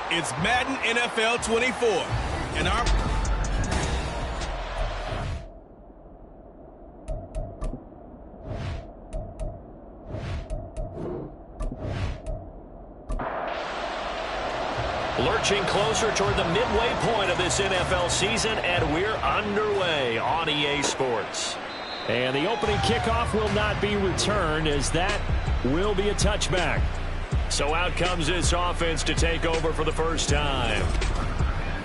It's Madden NFL 24, and our lurching closer toward the midway point of this NFL season, and we're underway on EA Sports. And the opening kickoff will not be returned, as that will be a touchback. So out comes this offense to take over for the first time.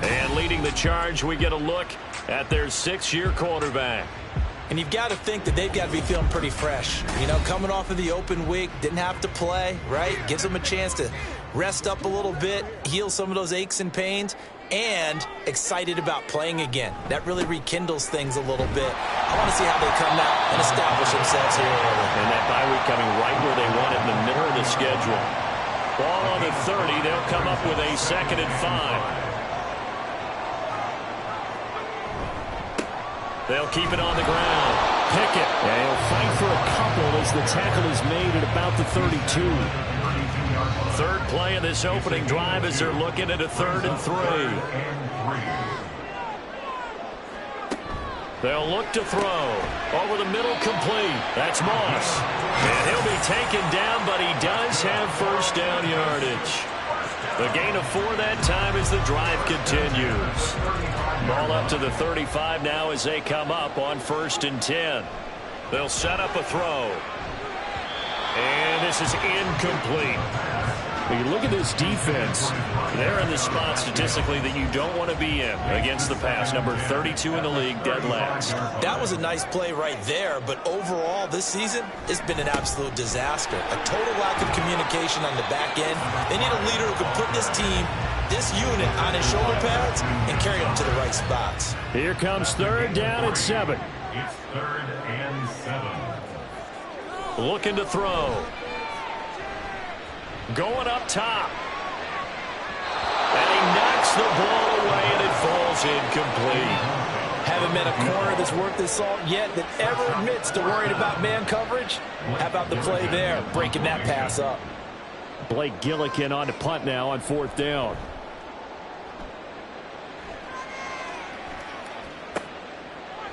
And leading the charge, we get a look at their 6-year quarterback. And you've got to think that they've got to be feeling pretty fresh. You know, coming off of the open week, didn't have to play, right? Gives them a chance to rest up a little bit, heal some of those aches and pains, and excited about playing again. That really rekindles things a little bit. I want to see how they come out and establish themselves here early. And that bye week coming right where they want it, in the middle of the schedule. Ball on the 30. They'll come up with a 2nd and 5. They'll keep it on the ground. Pickett. And he'll fight for a couple as the tackle is made at about the 32. Third play of this opening drive as they're looking at a 3rd and 3. They'll look to throw. Over the middle, complete. That's Moss. And he'll be taken down, but he does have first down yardage. The gain of 4 that time as the drive continues. Ball up to the 35 now as they come up on 1st and 10. They'll set up a throw. And this is incomplete. When you look at this defense, they're in the spot statistically that you don't want to be in against the pass. Number 32 in the league, dead last. That was a nice play right there, but overall this season, it's been an absolute disaster. A total lack of communication on the back end. They need a leader who can put this team, this unit, on his shoulder pads and carry them to the right spots. Here comes 3rd down and 7. It's 3rd and 7. Looking to throw. Going up top. And he knocks the ball away, and it falls incomplete. Haven't met a corner that's worth his salt yet that ever admits to worrying about man coverage. How about the play there, breaking that pass up? Blake Gillikin on the punt now on 4th down.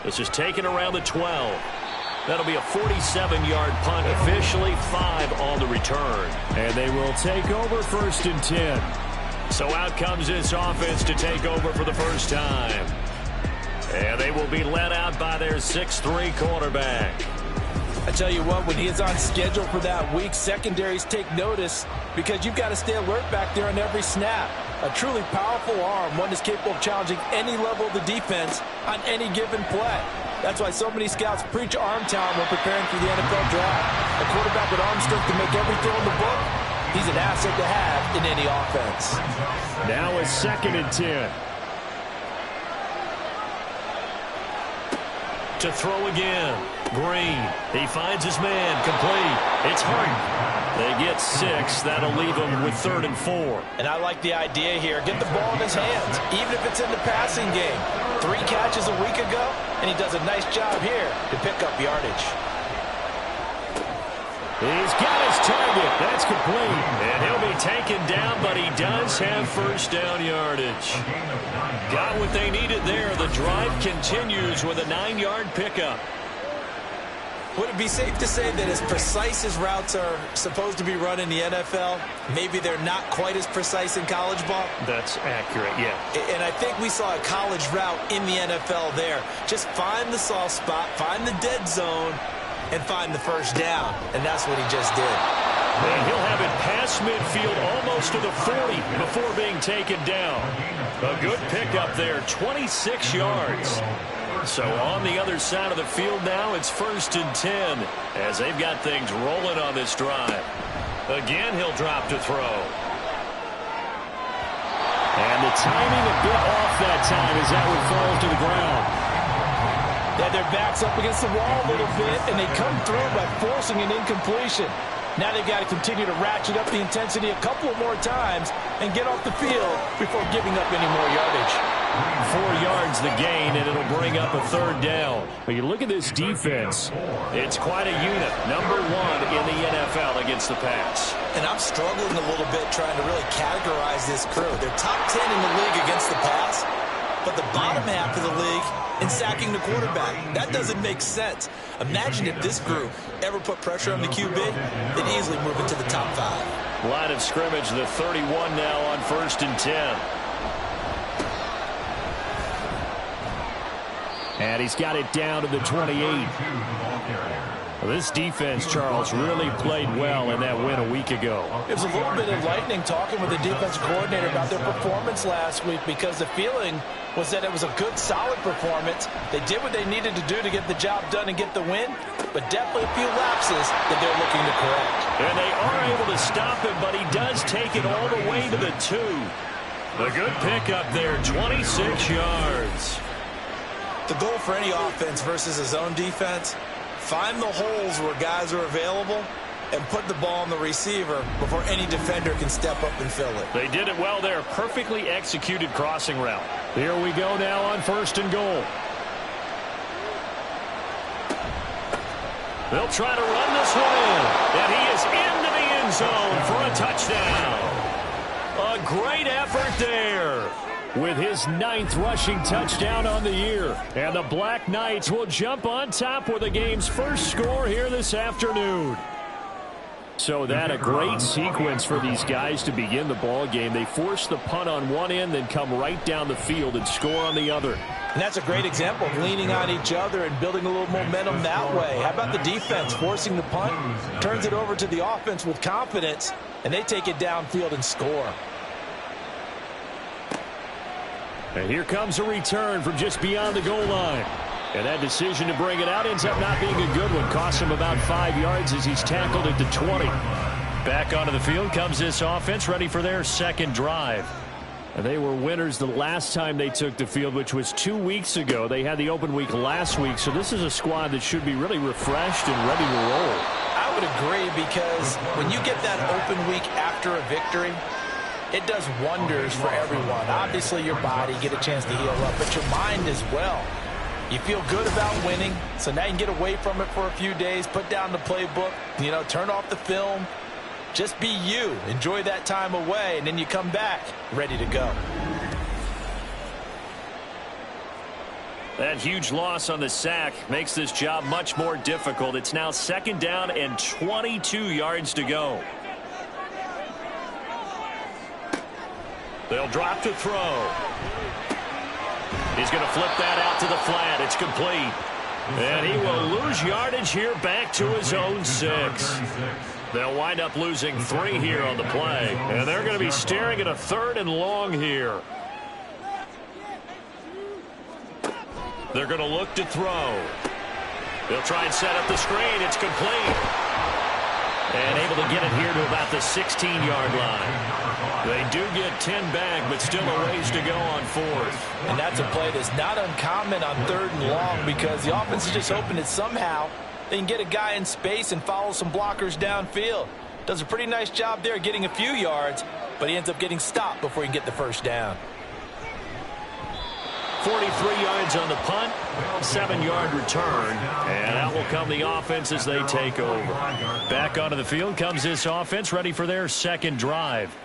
This is taken around the 12. That'll be a 47-yard punt, officially 5 on the return. And they will take over 1st and 10. So out comes this offense to take over for the first time. And they will be led out by their 6'3 quarterback. I tell you what, when he is on schedule for that week, secondaries take notice because you've got to stay alert back there on every snap. A truly powerful arm, one that's capable of challenging any level of the defense on any given play. That's why so many scouts preach arm talent when preparing for the NFL draft. A quarterback with arm strength to make every throw in the book, he's an asset to have in any offense. Now a 2nd and 10. To throw again. Green. He finds his man. Complete. It's Hurt. They get 6. That'll leave him with 3rd and 4. And I like the idea here. Get the ball in his hands, even if it's in the passing game. 3 catches a week ago, and he does a nice job here to pick up yardage. He's got his target. That's complete. And he'll be taken down, but he does have first down yardage. Got what they needed there. The drive continues with a 9-yard pickup. Would it be safe to say that as precise as routes are supposed to be run in the NFL, maybe they're not quite as precise in college ball? That's accurate, yeah. And I think we saw a college route in the NFL there. Just find the soft spot, find the dead zone, and find the first down. And that's what he just did. And he'll have it past midfield almost to the 40 before being taken down. A good pickup there, 26 yards. So on the other side of the field now, it's 1st and 10 as they've got things rolling on this drive. Again, he'll drop to throw. And the timing a bit off that time as that one falls to the ground. They had their backs up against the wall a little bit, and they come through by forcing an incompletion. Now they've got to continue to ratchet up the intensity a couple more times and get off the field before giving up any more yardage. 4 yards the gain, and it'll bring up a 3rd down. But you look at this defense. It's quite a unit. Number 1 in the NFL against the pass. And I'm struggling a little bit trying to really categorize this crew. They're top 10 in the league against the pass, but the bottom half of the league in sacking the quarterback. That doesn't make sense. Imagine if this group ever put pressure on the QB, they'd easily move into the top 5. Line of scrimmage, the 31 now on 1st and 10. And he's got it down to the 28. Well, this defense, Charles, really played well in that win a week ago. It was a little bit enlightening talking with the defensive coordinator about their performance last week because the feeling was that it was a good, solid performance. They did what they needed to do to get the job done and get the win, but definitely a few lapses that they're looking to correct. And they are able to stop him, but he does take it all the way to the 2. A good pickup there, 26 yards. The goal for any offense versus a zone defense, find the holes where guys are available and put the ball on the receiver before any defender can step up and fill it. They did it well there. Perfectly executed crossing route. Here we go now on 1st and goal. They'll try to run this one in. And he is into the end zone for a touchdown. A great effort there. With his 9th rushing touchdown on the year. And the Black Knights will jump on top with the game's first score here this afternoon. So that a great sequence for these guys to begin the ball game. They force the punt on one end, then come right down the field and score on the other. And that's a great example of leaning on each other and building a little momentum that way. How about the defense forcing the punt, turns it over to the offense with confidence, and they take it downfield and score. And here comes a return from just beyond the goal line. And that decision to bring it out ends up not being a good one. Costs him about 5 yards as he's tackled at the 20. Back onto the field comes this offense, ready for their 2nd drive. And they were winners the last time they took the field, which was 2 weeks ago. They had the open week last week, so this is a squad that should be really refreshed and ready to roll. I would agree, because when you get that open week after a victory, it does wonders for everyone. Obviously, your body, get a chance to heal up, but your mind as well. You feel good about winning, so now you can get away from it for a few days, put down the playbook, turn off the film. Just be you. Enjoy that time away, and then you come back ready to go. That huge loss on the sack makes this job much more difficult. It's now 2nd down and 22 yards to go. They'll drop to throw. He's going to flip that out to the flat. It's complete. And he will lose yardage here back to his own 6. They'll wind up losing 3 here on the play. And they're going to be staring at a 3rd and long here. They're going to look to throw. They'll try and set up the screen. It's complete. And able to get it here to about the 16-yard line. They do get 10 back, but still a ways to go on 4th. And that's a play that's not uncommon on 3rd and long, because the offense is just hoping that somehow they can get a guy in space and follow some blockers downfield. Does a pretty nice job there getting a few yards, but he ends up getting stopped before he can get the 1st down. 43 yards on the punt, 7-yard return, and out will come the offense as they take over. Back onto the field comes this offense, ready for their 2nd drive.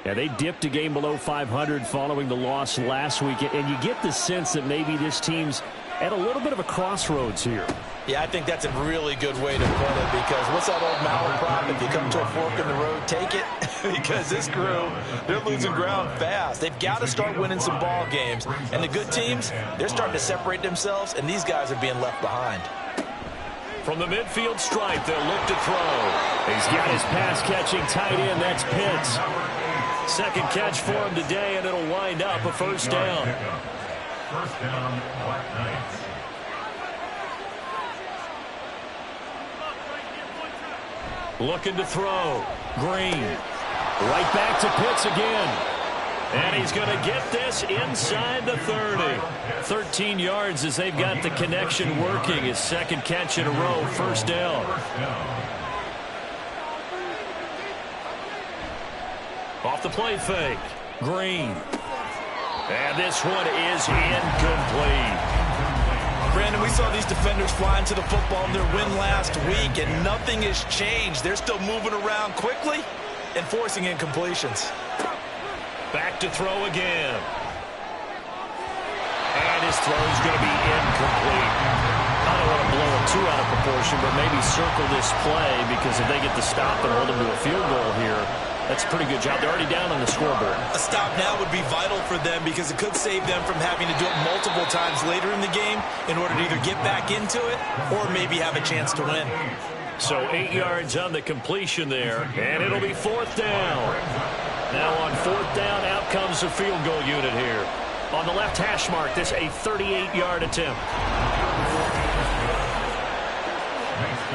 Yeah, they dipped a game below 500 following the loss last week, and you get the sense that maybe this team's at a little bit of a crossroads here. Yeah, I think that's a really good way to put it, because what's that old malaprop? If you come to a fork in the road, take it. Because this crew, they're losing ground fast. They've got to start winning some ball games. And the good teams, they're starting to separate themselves, and these guys are being left behind. From the midfield stripe, they'll look to throw. He's got his pass-catching tight end. That's Pitts. Second catch for him today, and it'll wind up a first down. First down, Black Knights. Looking to throw. Green. Right back to Pitts again. And he's going to get this inside the 30. 13 yards as they've got the connection working. His second catch in a row, first down. Off the play fake. Green. And this one is incomplete. Brandon, we saw these defenders fly into the football in their win last week, and nothing has changed. They're still moving around quickly and forcing incompletions. Back to throw again. And his throw is going to be incomplete. I don't want to blow it too out of proportion, but maybe circle this play, because if they get the stop and hold them to a field goal here, that's a pretty good job. They're already down on the scoreboard. A stop now would be vital for them, because it could save them from having to do it multiple times later in the game in order to either get back into it or maybe have a chance to win. So 8 yards on the completion there, and it'll be fourth down. Now on fourth down, out comes the field goal unit here. On the left hash mark, this a 38-yard attempt.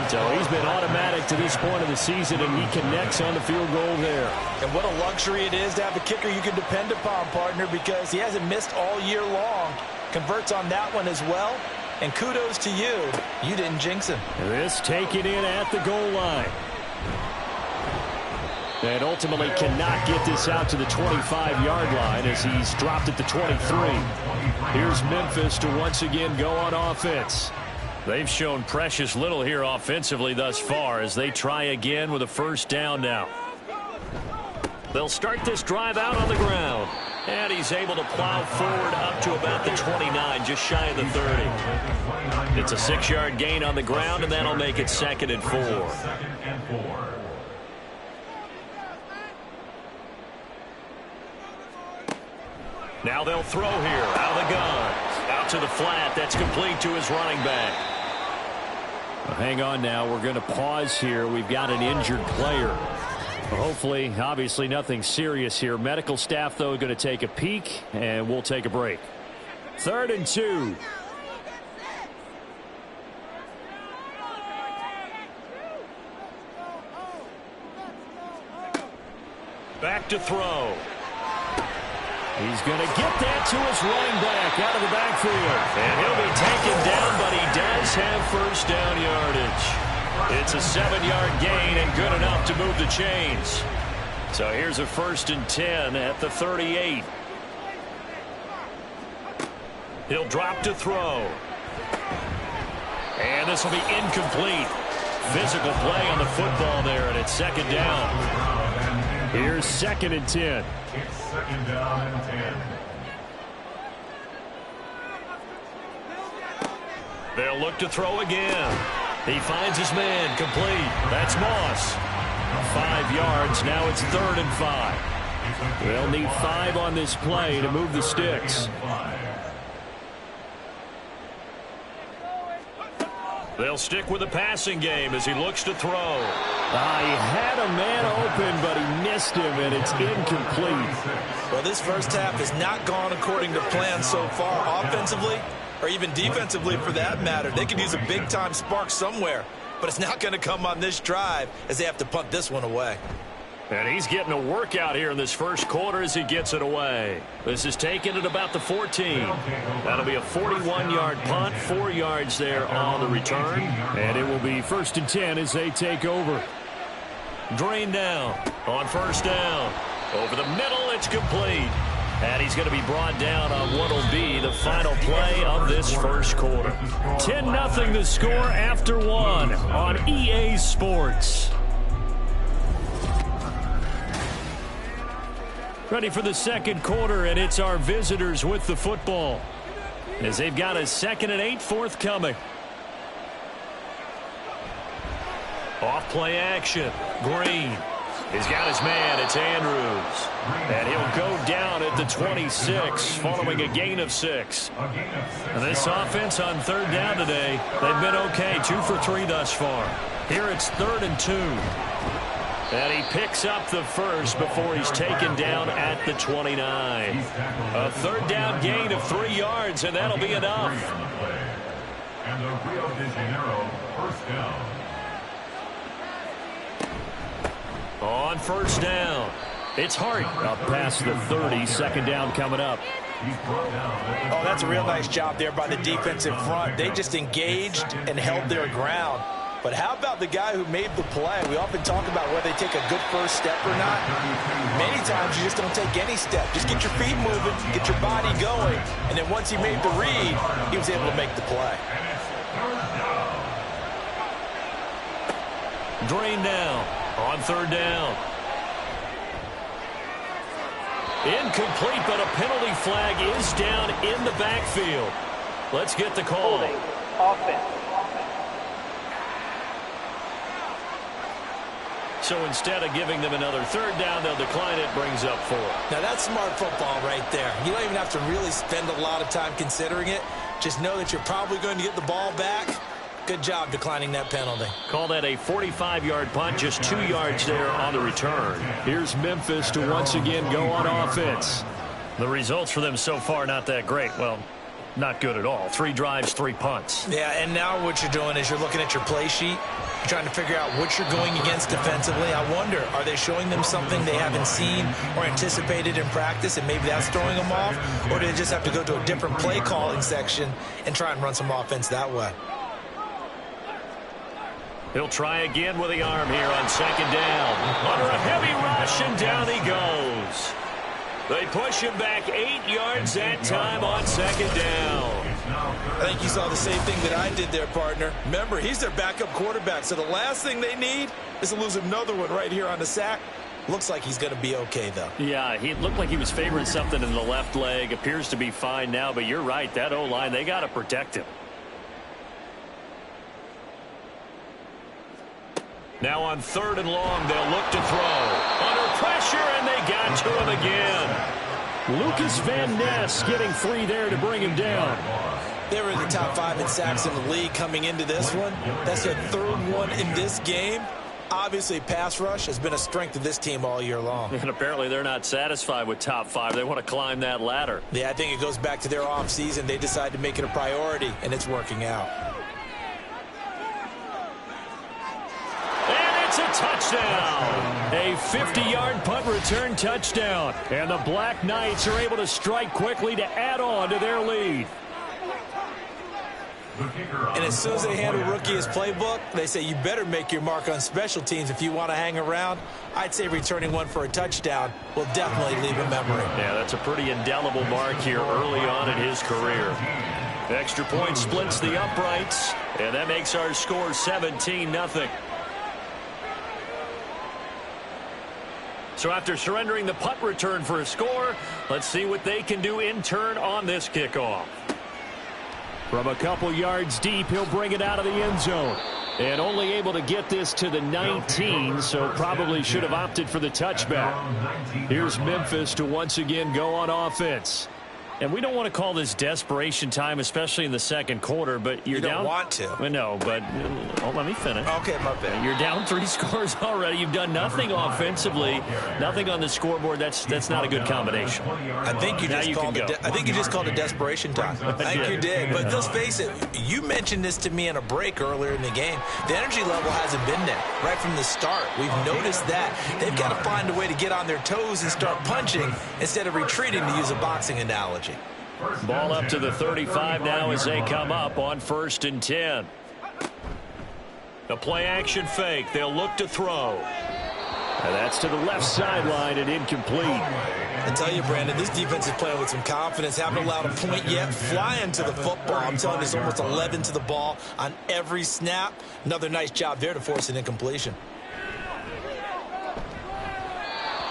So he's been automatic to this point of the season, and he connects on the field goal there. And what a luxury it is to have a kicker you can depend upon, partner, because he hasn't missed all year long. Converts on that one as well. And kudos to you. You didn't jinx him. This taken in at the goal line. And ultimately cannot get this out to the 25-yard line as he's dropped at the 23. Here's Memphis to once again go on offense. They've shown precious little here offensively thus far as they try again with a first down now. They'll start this drive out on the ground. And he's able to plow forward up to about the 29, just shy of the 30. It's a 6-yard gain on the ground, and that'll make it 2nd and 4. Now they'll throw here out of the gun. Out to the flat. That's complete to his running back. Well, hang on now. We're going to pause here. We've got an injured player. Hopefully, obviously nothing serious here. Medical staff, though, going to take a peek, and we'll take a break. 3rd and 2. Back to throw. He's going to get that to his running back out of the backfield. And he'll be taken down, but he does have first down yardage. It's a 7-yard gain and good enough to move the chains. So here's a 1st and 10 at the 38. He'll drop to throw. And this will be incomplete. Physical play on the football there, and it's 2nd down. Here's 2nd and 10. It's 2nd down and 10. They'll look to throw again. He finds his man, complete. That's Moss. 5 yards. Now it's 3rd and 5. They'll need 5 on this play to move the sticks. They'll stick with the passing game as he looks to throw. He had a man open, but he missed him, and it's incomplete. Well, this first half has not gone according to plan so far offensively, or even defensively for that matter. They could use a big-time spark somewhere, but it's not going to come on this drive as they have to punt this one away. And he's getting a workout here in this first quarter as he gets it away. This is taken at about the 14. That'll be a 41-yard punt, 4 yards there on the return. And it will be 1st and 10 as they take over. Drain down on first down. Over the middle, it's complete. And he's going to be brought down on what will be the final play of this first quarter. 10-0 the score after 1 on EA Sports. Ready for the second quarter, and it's our visitors with the football as they've got a 2nd and 8 forthcoming. Off play action. Green. He's got his man. It's Andrews. And he'll go down at the 26 following a gain of 6. And this offense on third down today, they've been okay, 2 for 3 thus far. Here it's 3rd and 2. And he picks up the first before he's taken down at the 29. A third down gain of 3 yards, and that'll be enough. And the Rio de Janeiro first down. On first down, it's Hart up past the 30, second down coming up. Oh, that's a real nice job there by the defensive front. They just engaged and held their ground. But how about the guy who made the play? We often talk about whether they take a good first step or not. Many times you just don't take any step. Just get your feet moving, get your body going, and then once he made the read, he was able to make the play. Drain now on third down. Incomplete, but a penalty flag is down in the backfield. Let's get the call. Holding. Offense. So instead of giving them another third down, they'll decline it, brings up 4. Now that's smart football right there. You don't even have to really spend a lot of time considering it. Just know that you're probably going to get the ball back. Good job declining that penalty. Call that a 45-yard punt, just 2 yards there on the return. Here's Memphis to once again go on offense. The results for them so far not that great. Well, not good at all. 3 drives, 3 punts. Yeah, and now what you're doing is you're looking at your play sheet. You're trying to figure out what you're going against defensively. I wonder, are they showing them something they haven't seen or anticipated in practice, and maybe that's throwing them off? Or do they just have to go to a different play calling section and try and run some offense that way? He'll try again with the arm here on second down. Under a heavy rush, and down he goes. They push him back 8 yards that time on second down. I think you saw the same thing that I did there, partner. Remember, he's their backup quarterback, so the last thing they need is to lose another one right here on the sack. Looks like he's going to be okay, though. Yeah, he looked like he was favoring something in the left leg. Appears to be fine now, but you're right. That O-line, they got to protect him. Now on 3rd and long, they'll look to throw. Under pressure, and they got to him again. Lucas Van Ness getting 3 there to bring him down. They were in the top 5 in sacks in the league coming into this one. That's their 3rd one in this game. Obviously, pass rush has been a strength of this team all year long. And apparently they're not satisfied with top 5. They want to climb that ladder. Yeah, I think it goes back to their offseason. They decided to make it a priority, and it's working out. A touchdown. A 50-yard punt return touchdown. And the Black Knights are able to strike quickly to add on to their lead. And as soon as they hand a rookie his playbook, they say you better make your mark on special teams if you want to hang around. I'd say returning one for a touchdown will definitely leave a memory. Yeah, that's a pretty indelible mark here early on in his career. Extra point splits the uprights, and that makes our score 17-0. So after surrendering the punt return for a score, let's see what they can do in turn on this kickoff. From a couple yards deep, he'll bring it out of the end zone. And only able to get this to the 19, so probably should have opted for the touchback. Here's Memphis to once again go on offense. And we don't want to call this desperation time, especially in the second quarter, but you're down. You don't want to. No, but let me finish. Okay, my bad. You're down 3 scores already. You've done nothing offensively, nothing on the scoreboard. That's not a good combination. I think you just called it desperation time. I think you did. But let's face it, you mentioned this to me in a break earlier in the game. The energy level hasn't been there right from the start. We've noticed that. They've got to find a way to get on their toes and start punching instead of retreating, to use a boxing analogy. Ball up to the 35 now as they come up on 1st and 10. A play-action fake. They'll look to throw. And that's to the left sideline and incomplete. I tell you, Brandon, this defense is playing with some confidence. Haven't allowed a point yet. Flying to the football. I'm telling you, it's almost 11 to the ball on every snap. Another nice job there to force an incompletion.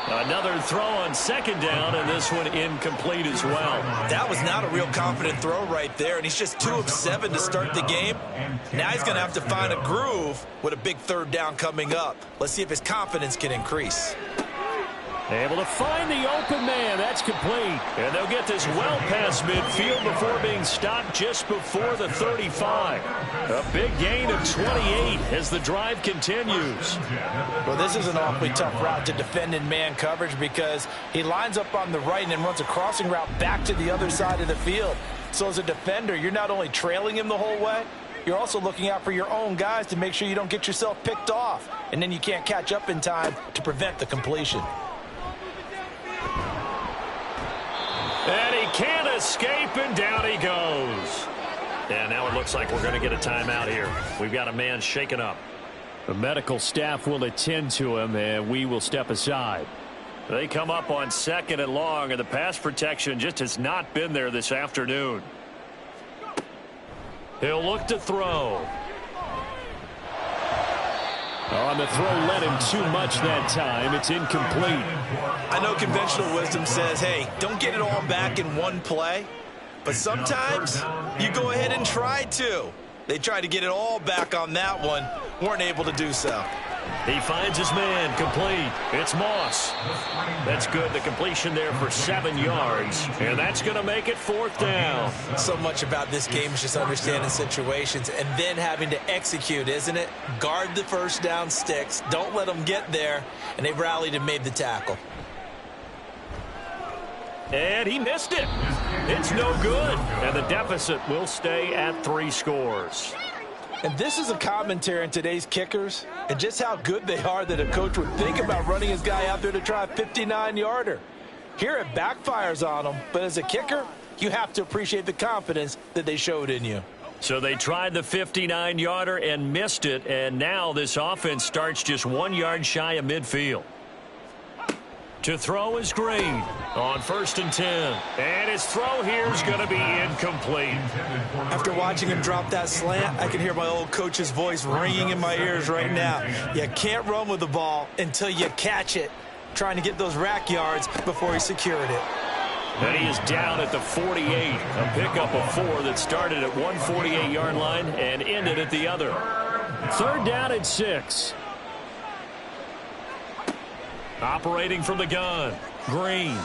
Another throw on 2nd down, and this one incomplete as well. That was not a real confident throw right there, and he's just 2 of 7 to start the game. Now he's going to have to find a groove with a big 3rd down coming up. Let's see if his confidence can increase. Able to find the open man. That's complete. And they'll get this well past midfield before being stopped just before the 35. A big gain of 28 as the drive continues. Well, this is an awfully tough route to defend in man coverage because he lines up on the right and then runs a crossing route back to the other side of the field. So as a defender, you're not only trailing him the whole way, you're also looking out for your own guys to make sure you don't get yourself picked off. And then you can't catch up in time to prevent the completion. And he can't escape, and down he goes. And now it looks like we're going to get a timeout here. We've got a man shaken up. The medical staff will attend to him, and we will step aside. They come up on 2nd and long, and the pass protection just has not been there this afternoon. He'll look to throw. On the throw, let him too much that time. It's incomplete. I know conventional wisdom says, hey, don't get it all back in one play. But sometimes you go ahead and try to. They tried to get it all back on that one. Weren't able to do so. He finds his man, complete. It's Moss. That's good. The completion there for 7 yards. And that's going to make it 4th down. So much about this game is just understanding situations and then having to execute, isn't it? Guard the first down sticks. Don't let them get there. And they rallied and made the tackle. And he missed it. It's no good. And the deficit will stay at 3 scores. And this is a commentary on today's kickers and just how good they are that a coach would think about running his guy out there to try a 59-yarder. Here it backfires on him, but as a kicker, you have to appreciate the confidence that they showed in you. So they tried the 59-yarder and missed it, and now this offense starts just 1 yard shy of midfield. To throw is Green on 1st and 10. And his throw here is going to be incomplete. After watching him drop that slant, I can hear my old coach's voice ringing in my ears right now. You can't run with the ball until you catch it. Trying to get those rack yards before he secured it. And he is down at the 48. A pickup of 4 that started at 148-yard line and ended at the other. 3rd down and 6. Operating from the gun, Green.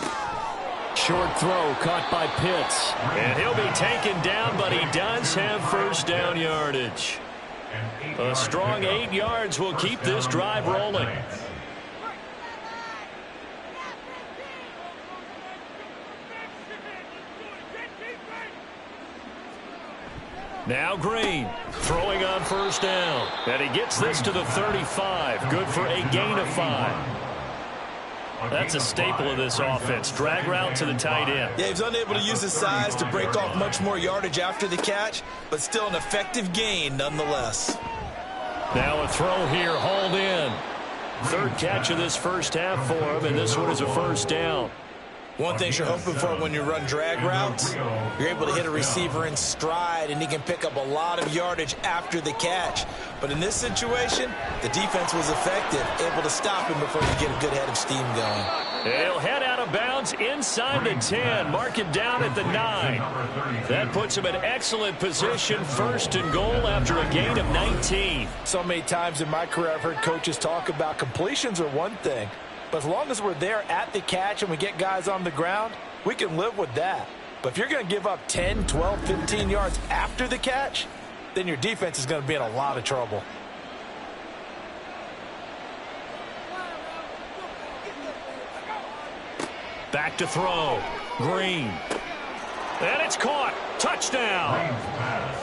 Short throw caught by Pitts. And he'll be taken down, but he does have 1st down yardage. A strong 8 yards will keep this drive rolling. Now Green throwing on 1st down. And he gets this to the 35. Good for a gain of 5. That's a staple of this offense. Drag route to the tight end. Yeah, he's unable to use his size to break off much more yardage after the catch, but still an effective gain nonetheless. Now a throw here, hauled in. 3rd catch of this first half for him, and this one is a 1st down. One thing you're hoping for when you run drag routes, you're able to hit a receiver in stride, and he can pick up a lot of yardage after the catch. But in this situation, the defense was effective, able to stop him before you get a good head of steam going. He'll head out of bounds inside the 10, mark him down at the 9. That puts him in excellent position, 1st and goal after a gain of 19. So many times in my career I've heard coaches talk about completions are one thing, but as long as we're there at the catch and we get guys on the ground, we can live with that. But if you're going to give up 10, 12, 15 yards after the catch, then your defense is going to be in a lot of trouble. Back to throw. Green. And it's caught. Touchdown.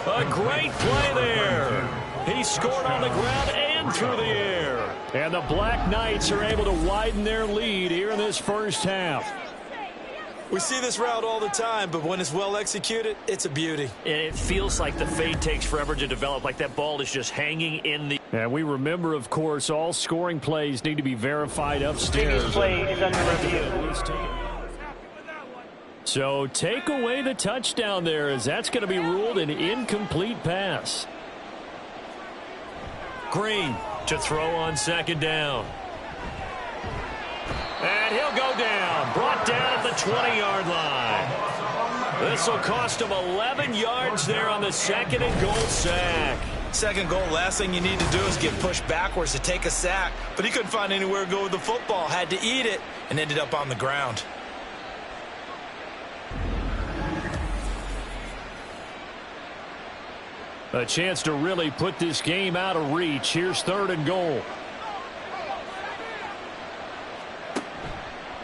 A great play there. He scored on the ground and through the air. And the Black Knights are able to widen their lead here in this first half. We see this route all the time, but when it's well executed, it's a beauty. And it feels like the fade takes forever to develop, like that ball is just hanging in the... And we remember, of course, all scoring plays need to be verified upstairs. Previous play is under review. So take away the touchdown there, as that's going to be ruled an incomplete pass. Green to throw on 2nd down. And he'll go down. Brought down at the 20-yard line. This will cost him 11 yards there on the 2nd and goal sack. Second goal, last thing you need to do is get pushed backwards to take a sack. But he couldn't find anywhere to go with the football. Had to eat it and ended up on the ground. A chance to really put this game out of reach. Here's 3rd and goal.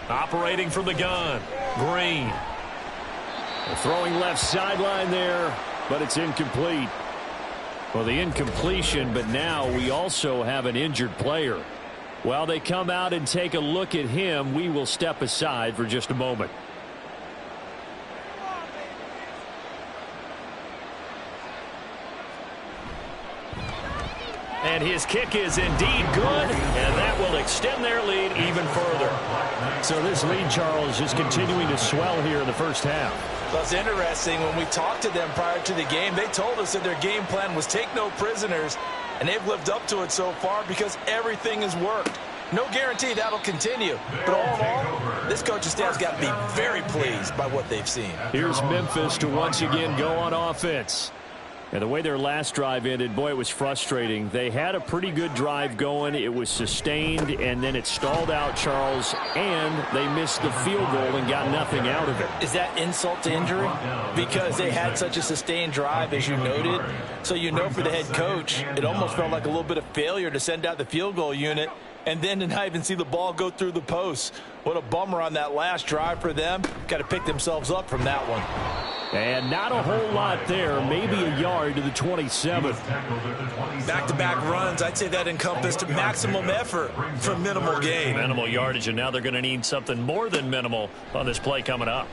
Operating from the gun, Green. Throwing left sideline there, but it's incomplete. Well, the incompletion, but now we also have an injured player. While they come out and take a look at him, we will step aside for just a moment. And his kick is indeed good, and that will extend their lead even further. So this lead, Charles, is continuing to swell here in the first half. Well, it's interesting. When we talked to them prior to the game, they told us that their game plan was take no prisoners, and they've lived up to it so far because everything has worked. No guarantee that'll continue. But all in all, this coaching staff's got to be very pleased by what they've seen. Here's Memphis to once again go on offense. And the way their last drive ended, boy, it was frustrating. They had a pretty good drive going. It was sustained, and then it stalled out, Charles, and they missed the field goal and got nothing out of it. Is that insult to injury? Because they had such a sustained drive, as you noted. So you know for the head coach, it almost felt like a little bit of failure to send out the field goal unit and then to not even see the ball go through the posts. What a bummer on that last drive for them. Got to pick themselves up from that one. And not a whole lot there, maybe a yard to the 27. Back-to-back runs, I'd say that encompassed maximum effort for minimal gain. Minimal yardage, and now they're going to need something more than minimal on this play coming up.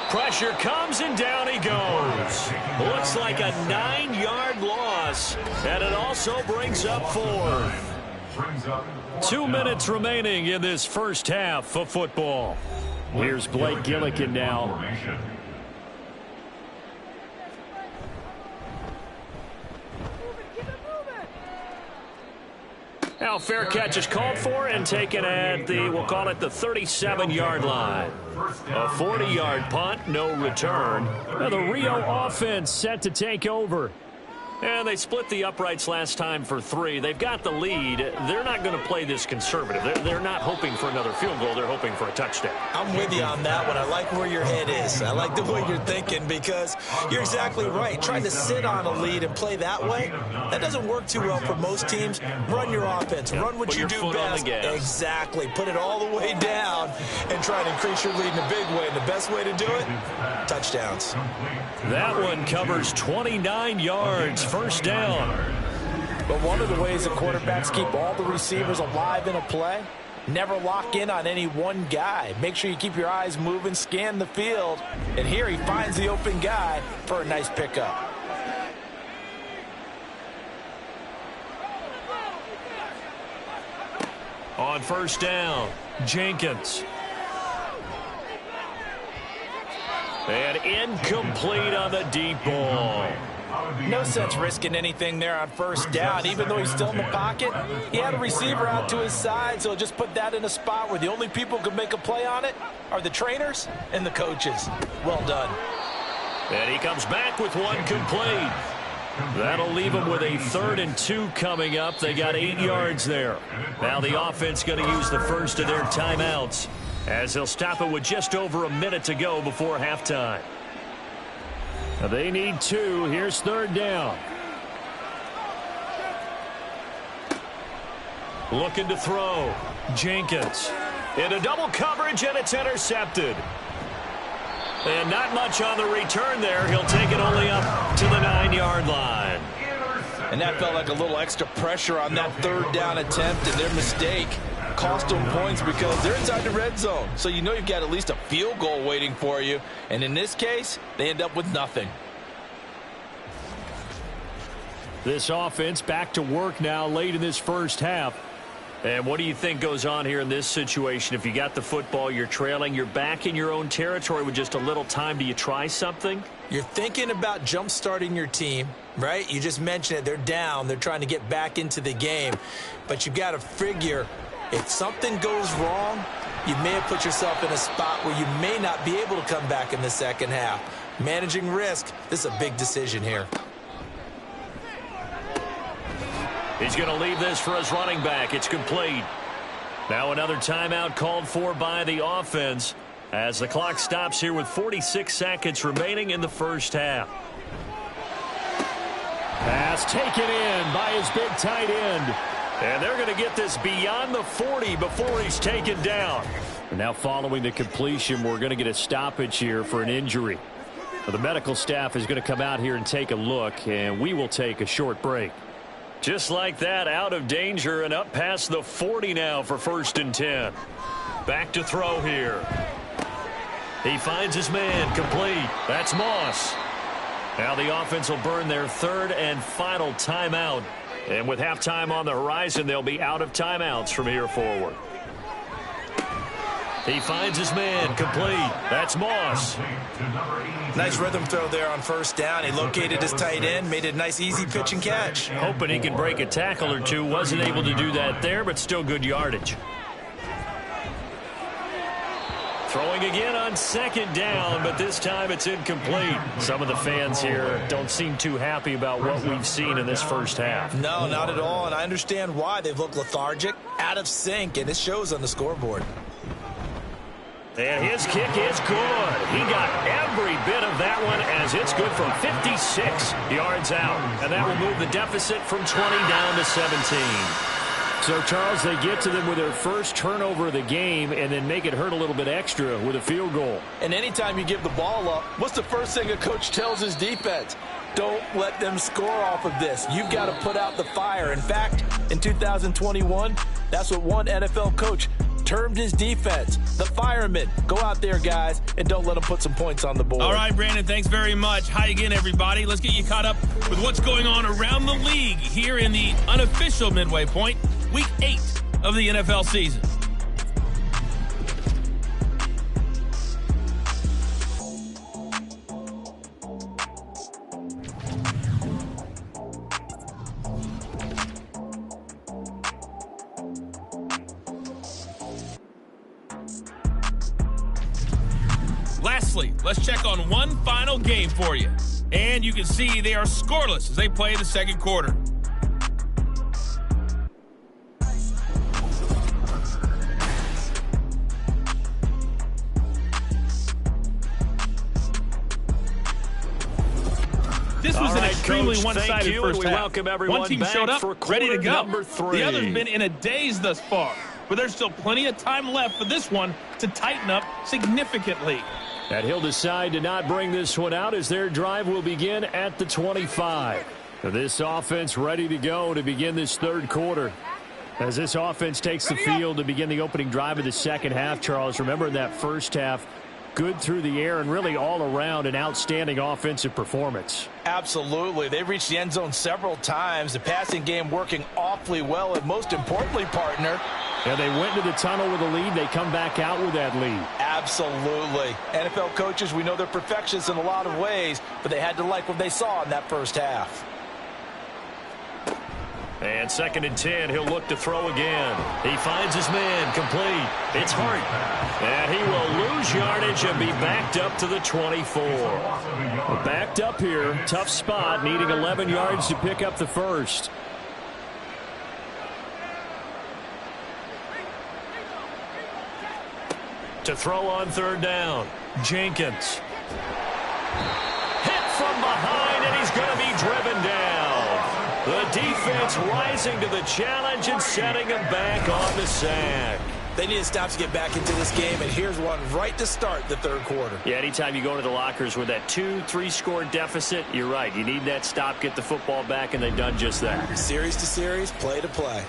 Pressure comes, and down he goes. Looks like a 9-yard loss, and it also brings up 4. 2 minutes remaining in this first half of football. Here's Blake Gillikin now. Now fair catch is called for and taken at the, we'll call it the 37-yard line. A 40-yard punt, no return. Now the Rio offense set to take over. And they split the uprights last time for 3. They've got the lead. They're not going to play this conservative. They're not hoping for another field goal. They're hoping for a touchdown. I'm with you on that one. I like where your head is. I like the way you're thinking because you're exactly right. Trying to sit on a lead and play that way, that doesn't work too well for most teams. Run your offense. Run what you do best. Exactly. Put it all the way down and try to increase your lead in a big way. And the best way to do it, touchdowns. That one covers 29 yards. First down. But one of the ways that quarterbacks keep all the receivers alive in a play, never lock in on any one guy. Make sure you keep your eyes moving, scan the field, and here he finds the open guy for a nice pickup. On first down, Jenkins. And incomplete on the deep ball. No sense risking anything there on first down. Even though he's still in the pocket, he had a receiver out to his side, so just put that in a spot where the only people who can make a play on it are the trainers and the coaches. Well done. And he comes back with one complete. That'll leave them with a 3rd and 2 coming up. They got 8 yards there. Now the offense going to use the first of their timeouts as they'll stop it with just over a minute to go before halftime. They need 2. Here's 3rd down. Looking to throw. Jenkins. Into double coverage, and it's intercepted. And not much on the return there. He'll take it only up to the 9-yard line. And that felt like a little extra pressure on that 3rd down attempt, and their mistake cost them points because they're inside the red zone. So you know you've got at least a field goal waiting for you. And in this case, they end up with nothing. This offense back to work now late in this first half. And what do you think goes on here in this situation? If you got the football, you're trailing, you're back in your own territory with just a little time. Do you try something? You're thinking about jump-starting your team, right? You just mentioned it. They're down. They're trying to get back into the game. But you got to figure if something goes wrong, you may have put yourself in a spot where you may not be able to come back in the second half. Managing risk, this is a big decision here. He's going to leave this for his running back. It's complete. Now another timeout called for by the offense as the clock stops here with 46 seconds remaining in the first half. Pass taken in by his big tight end. And they're going to get this beyond the 40 before he's taken down. And now following the completion, we're going to get a stoppage here for an injury. The medical staff is going to come out here and take a look, and we will take a short break. Just like that, out of danger and up past the 40 now for 1st and 10. Back to throw here. He finds his man, complete. That's Moss. Now the offense will burn their 3rd and final timeout. And with halftime on the horizon, they'll be out of timeouts from here forward. He finds his man, complete. That's Moss. Nice rhythm throw there on 1st down. He located his tight end, made it a nice easy pitch and catch. Hoping he can break a tackle or two. Wasn't able to do that there, but still good yardage. Throwing again on 2nd down, but this time it's incomplete. Some of the fans here don't seem too happy about what we've seen in this first half. No, not at all, and I understand why. They've looked lethargic, out of sync, and it shows on the scoreboard. And his kick is good. He got every bit of that one as it's good from 56 yards out. And that will move the deficit from 20 down to 17. So, Charles, they get to them with their first turnover of the game and then make it hurt a little bit extra with a field goal. And anytime you give the ball up, what's the first thing a coach tells his defense? Don't let them score off of this. You've got to put out the fire. In fact, in 2021, that's what one NFL coach termed his defense, the firemen. Go out there, guys, and don't let them put some points on the board. All right, Brandon, thanks very much. Hi again, everybody. Let's get you caught up with what's going on around the league here in the unofficial midway point, Week 8 of the NFL season. Lastly, let's check on one final game for you. And you can see they are scoreless as they play the second quarter. This was an extremely one-sided first half. Welcome everyone. One team showed up, ready to go. The other's been in a daze thus far, but there's still plenty of time left for this one to tighten up significantly. And he'll decide to not bring this one out as their drive will begin at the 25. This offense ready to go to begin this third quarter. As this offense takes the field to begin the opening drive of the second half, Charles, remember in that first half, good through the air and really all around an outstanding offensive performance. Absolutely. They've reached the end zone several times. The passing game working awfully well, and most importantly, partner, and they went to the tunnel with a lead. They come back out with that lead. Absolutely. NFL coaches, we know they're perfectionists in a lot of ways, but they had to like what they saw in that first half. And 2nd and 10, he'll look to throw again. He finds his man, complete. It's Hart. And he will lose yardage and be backed up to the 24. Backed up here, tough spot, needing 11 yards to pick up the first. To throw on 3rd down, Jenkins. Hit from behind, and he's going to be driven down. The defense rising to the challenge and setting him back on the sack. They need to stop to get back into this game, and here's one right to start the third quarter. Yeah, anytime you go into the lockers with that 2-3 score deficit, you're right. You need that stop, get the football back, and they've done just that. Series to series, play to play.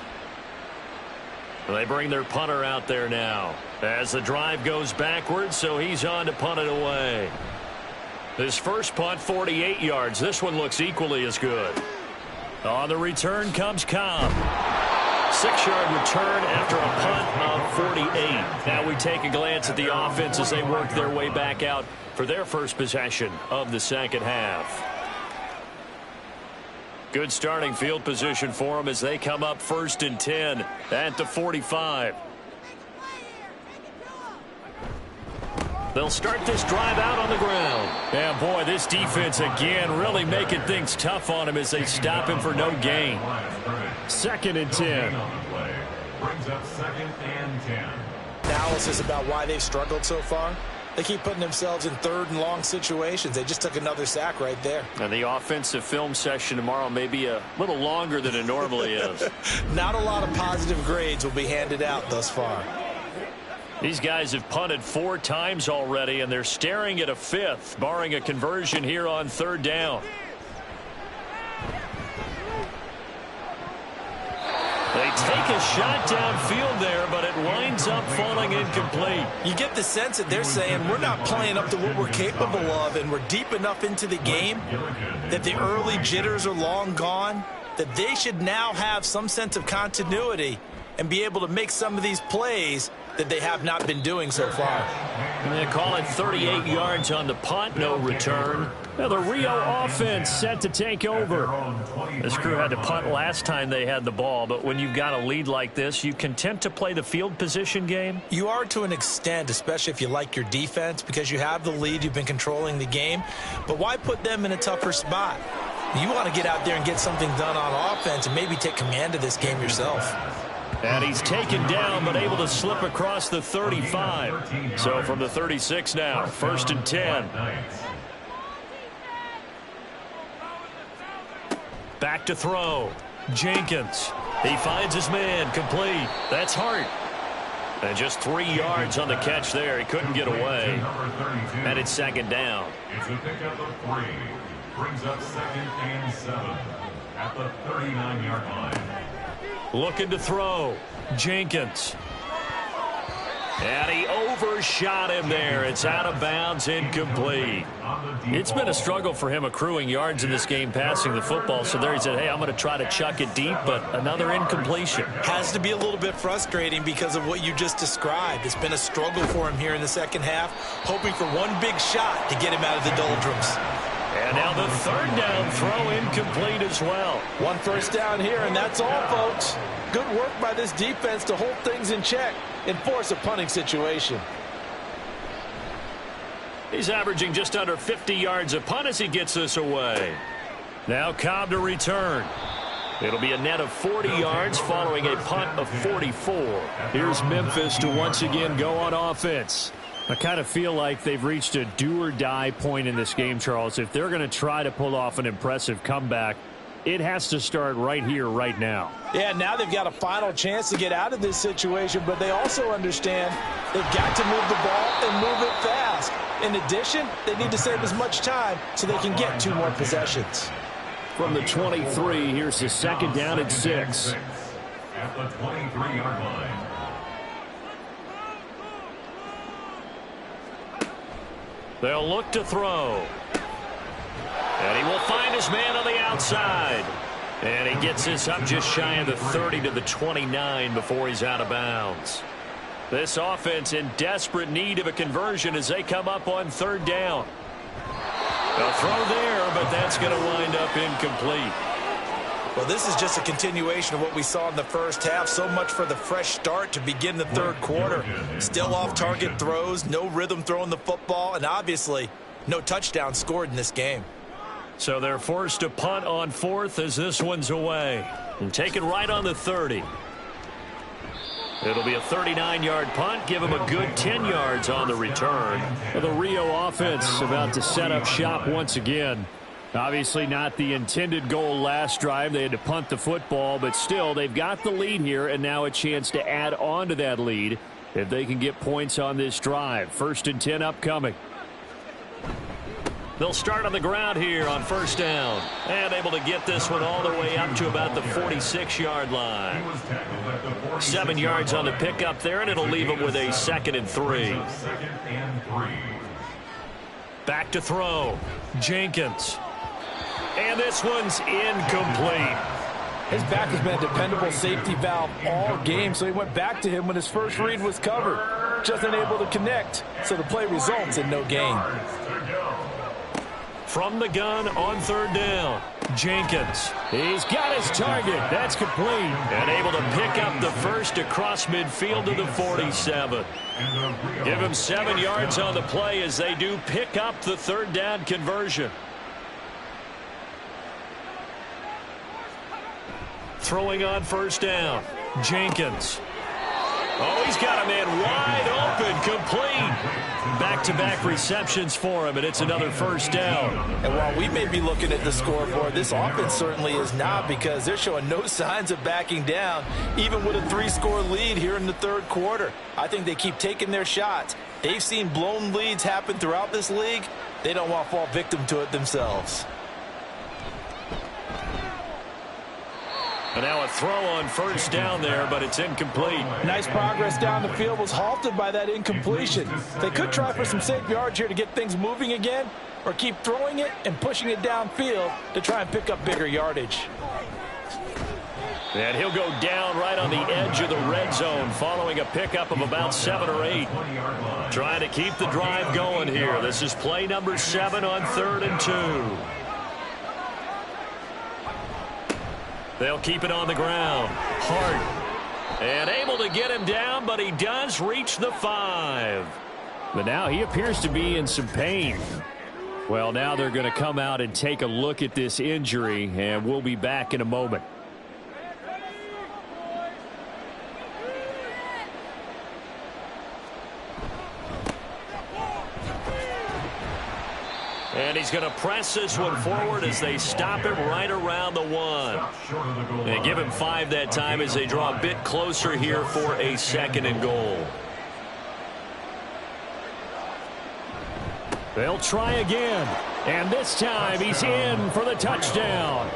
They bring their punter out there now as the drive goes backwards, so he's on to punt it away. His first punt, 48 yards. This one looks equally as good. On the return comes Cobb. 6-yard return after a punt of 48. Now we take a glance at the offense as they work their way back out for their first possession of the second half. Good starting field position for them as they come up 1st and 10 at the 45. They'll start this drive out on the ground. Yeah, boy, this defense again really making things tough on him as they stop him for no gain. 2nd and 10. On the play brings up 2nd and 10. Analysis about why they've struggled so far. They keep putting themselves in 3rd and long situations. They just took another sack right there. And the offensive film session tomorrow may be a little longer than it normally is. Not a lot of positive grades will be handed out thus far. These guys have punted 4 times already, and they're staring at a 5th, barring a conversion here on 3rd down. They take a shot downfield there, but it winds up falling incomplete. You get the sense that they're saying we're not playing up to what we're capable of, and we're deep enough into the game that the early jitters are long gone, that they should now have some sense of continuity and be able to make some of these plays that they have not been doing so far. And they call it 38 yards on the punt, no return. Now the Rio offense set to take over. This crew had to punt last time they had the ball, but when you've got a lead like this, you content to play the field position game? You are to an extent, especially if you like your defense, because you have the lead, you've been controlling the game. But why put them in a tougher spot? You want to get out there and get something done on offense and maybe take command of this game yourself. And he's taken down, but able to slip across the 35. So from the 36 now, 1st and 10. Back to throw. Jenkins. He finds his man, complete. That's Hart. And just 3 yards on the catch there. He couldn't get away. And it's 2nd down. It's a pickup of 3. Brings up 2nd and 7 at the 39-yard line. Looking to throw. Jenkins. And he overshot him there. It's out of bounds, incomplete. It's been a struggle for him accruing yards in this game passing the football. So there he said, hey, I'm going to try to chuck it deep, but another incompletion. Has to be a little bit frustrating because of what you just described. It's been a struggle for him here in the 2nd half, hoping for one big shot to get him out of the doldrums. And now the 3rd down throw incomplete as well. 1 first down here, and that's all, folks. Good work by this defense to hold things in check and force a punting situation. He's averaging just under 50 yards a punt as he gets this away. Now Cobb to return. It'll be a net of 40 yards following a punt of 44. Here's Memphis to once again go on offense. I kind of feel like they've reached a do-or-die point in this game, Charles. If they're going to try to pull off an impressive comeback, it has to start right here, right now. Yeah, now they've got a final chance to get out of this situation, but they also understand they've got to move the ball and move it fast. In addition, they need to save as much time so they can get 2 more possessions. From the 23, here's the 2nd down and 6. At the 23-yard line. They'll look to throw. And he will find his man on the outside. And he gets this up just shy of the 30 to the 29 before he's out of bounds. This offense in desperate need of a conversion as they come up on 3rd down. A throw there, but that's going to wind up incomplete. Well, this is just a continuation of what we saw in the 1st half. So much for the fresh start to begin the 3rd quarter. Still off-target throws, no rhythm throwing the football, and obviously no touchdown scored in this game. So they're forced to punt on 4th as this one's away. And take it right on the 30. It'll be a 39-yard punt. Give him a good 10 yards on the return. Well, the Rio offense about to set up shop once again. Obviously not the intended goal last drive. They had to punt the football, but still they've got the lead here and now a chance to add on to that lead if they can get points on this drive. 1st and 10 upcoming. They'll start on the ground here on 1st down and able to get this one all the way up to about the 46-yard line. 7 yards on the pickup there, and it'll leave them with a 2nd and 3. Back to throw. Jenkins. And this one's incomplete. His back has been a dependable safety valve all game, so he went back to him when his first read was covered. Just unable to connect, so the play results in no gain. From the gun on 3rd down, Jenkins. He's got his target. That's complete. And able to pick up the first across midfield to the 47. Give him 7 yards on the play as they do pick up the 3rd down conversion. throwing on first down. Jenkins. Oh, he's got a man wide open, complete. Back-to-back receptions for him, and it's another first down. And while we may be looking at the scoreboard, this offense certainly is not, because they're showing no signs of backing down, even with a 3-score lead here in the third quarter. I think they keep taking their shots. They've seen blown leads happen throughout this league. They don't want to fall victim to it themselves. And now a throw on first down there, but it's incomplete. Nice progress down the field was halted by that incompletion. They could try for some safe yards here to get things moving again, or keep throwing it and pushing it downfield to try and pick up bigger yardage. And he'll go down right on the edge of the red zone following a pickup of about 7 or 8. Trying to keep the drive going here. This is play number 7 on 3rd and 2. They'll keep it on the ground. Hart. And able to get him down, but he does reach the 5. But now he appears to be in some pain. Well, now they're going to come out and take a look at this injury, and we'll be back in a moment. And he's going to press this one forward as they stop him right around the 1. They give him 5 that time as they draw a bit closer here for a 2nd and goal. They'll try again. And this time he's in for the touchdown.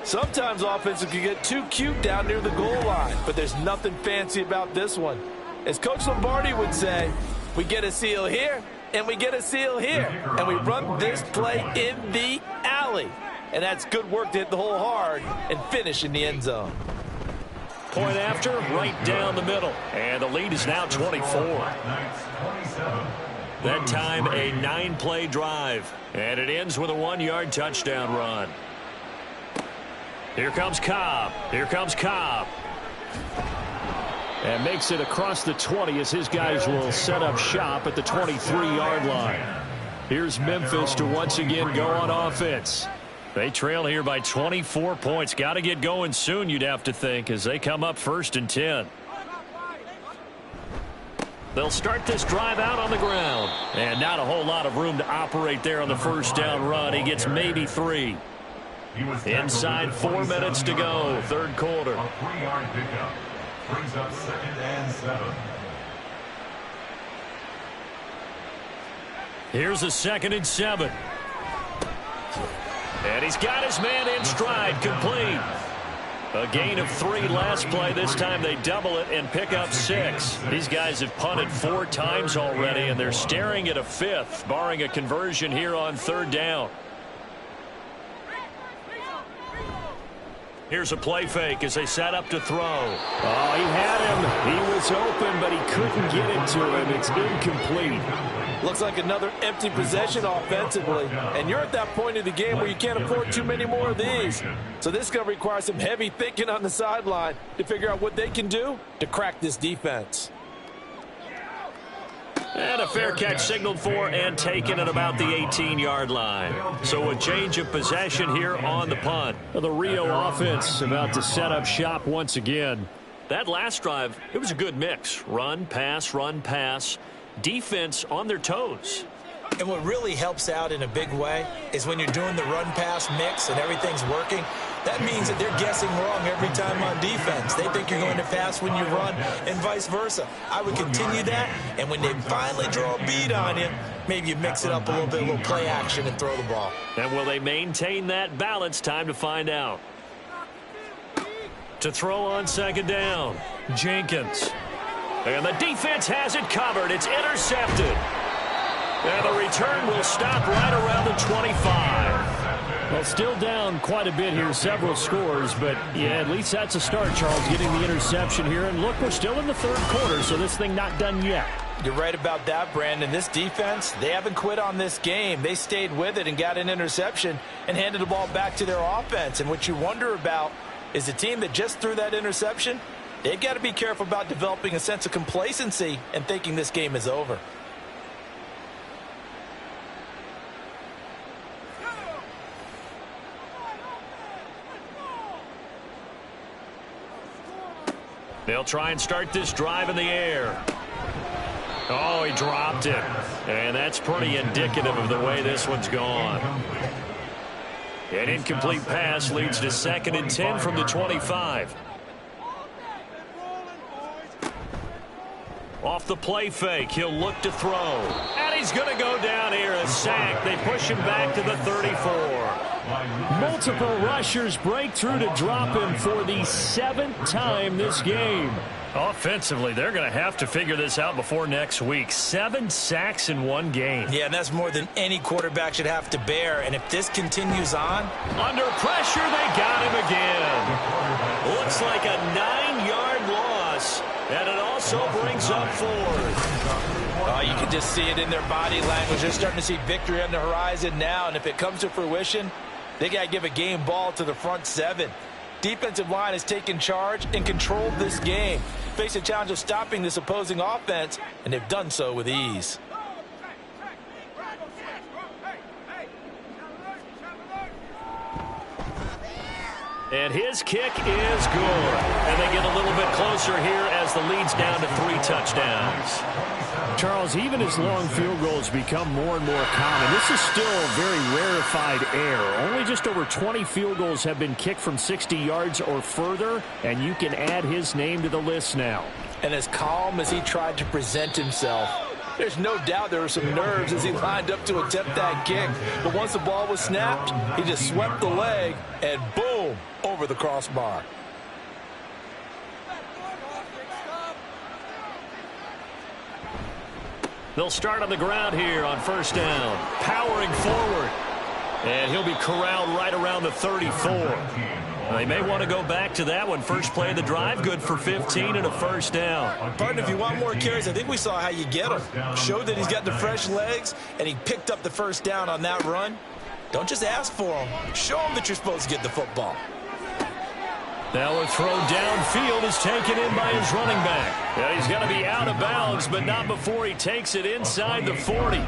Sometimes offenses can get too cute down near the goal line, but there's nothing fancy about this one. As Coach Lombardi would say, we get a seal here, and we get a seal here. And we run this play in the alley. And that's good work to hit the hole hard and finish in the end zone. Point after, right down the middle. And the lead is now 24. That time, a 9-play drive. And it ends with a 1-yard touchdown run. Here comes Cobb. Here comes Cobb. And makes it across the 20 as his guys will set up shop at the 23-yard line. Here's Memphis to once again go on offense. They trail here by 24 points. Got to get going soon, you'd have to think, as they come up 1st and 10. They'll start this drive out on the ground. And not a whole lot of room to operate there on the first down run. He gets maybe 3. Inside 4 minutes to go, third quarter. A 3-yard pickup brings up 2nd and 7. Here's a 2nd and 7. And he's got his man in stride, complete. A gain of 3 last play. This time they double it and pick up 6. These guys have punted 4 times already, and they're staring at a 5th, barring a conversion here on 3rd down. Here's a play fake as they set up to throw. Oh, he had him. He was open, but he couldn't get it to him. It's incomplete. Looks like another empty possession offensively. And you're at that point of the game where you can't afford too many more of these. So this is going to require some heavy thinking on the sideline to figure out what they can do to crack this defense. And a fair catch signaled for and taken at about the 18-yard line. So a change of possession here on the punt. The Rio offense about to set up shop once again. That last drive, it was a good mix. Run, pass, defense on their toes. And what really helps out in a big way is when you're doing the run-pass mix and everything's working, that means that they're guessing wrong every time on defense. They think you're going to pass when you run and vice versa. I would continue that, and when they finally draw a bead on you, maybe you mix it up a little play action and throw the ball. And will they maintain that balance? Time to find out. To throw on 2nd down, Jenkins. And the defense has it covered. It's intercepted. And the return will stop right around the 25. Well, still down quite a bit here, several scores, but yeah, at least that's a start, Charles, getting the interception here. And look, we're still in the third quarter, so this thing not done yet. You're right about that, Brandon. This defense, they haven't quit on this game. They stayed with it and got an interception and handed the ball back to their offense. And what you wonder about is the team that just threw that interception, they've got to be careful about developing a sense of complacency and thinking this game is over. They'll try and start this drive in the air. Oh, he dropped it. And that's pretty indicative of the way this one's gone. An incomplete pass leads to 2nd and 10 from the 25. Off the play fake, he'll look to throw. And he's going to go down here, a sack. They push him back to the 34. Multiple rushers break through to drop him for the 7th time this game. Offensively, they're going to have to figure this out before next week. 7 sacks in one game. Yeah, and that's more than any quarterback should have to bear. And if this continues on, under pressure, they got him again. Looks like a 9-yard loss, and it also brings up 4th. You can just see it in their body language. They're starting to see victory on the horizon now, and if it comes to fruition, they got to give a game ball to the front 7. Defensive line has taken charge and controlled this game. Face a challenge of stopping this opposing offense, and they've done so with ease. And his kick is good. And they get a little bit closer here as the lead's down to 3 touchdowns. Charles, even as long field goals become more and more common, this is still a very rarefied air. Only just over 20 field goals have been kicked from 60 yards or further, and you can add his name to the list now. And as calm as he tried to present himself, there's no doubt there were some nerves as he lined up to attempt that kick. But once the ball was snapped, he just swept the leg, and boom, over the crossbar. They'll start on the ground here on 1st down. Powering forward. And he'll be corralled right around the 34. They may want to go back to that one. First play of the drive, good for 15 and a 1st down. Partner, if you want more carries, I think we saw how you get him. Showed that he's got the fresh legs, and he picked up the 1st down on that run. Don't just ask for him. Show him that you're supposed to get the football. Now a throw downfield is taken in by his running back. Yeah, he's got to be out of bounds, but not before he takes it inside the 40.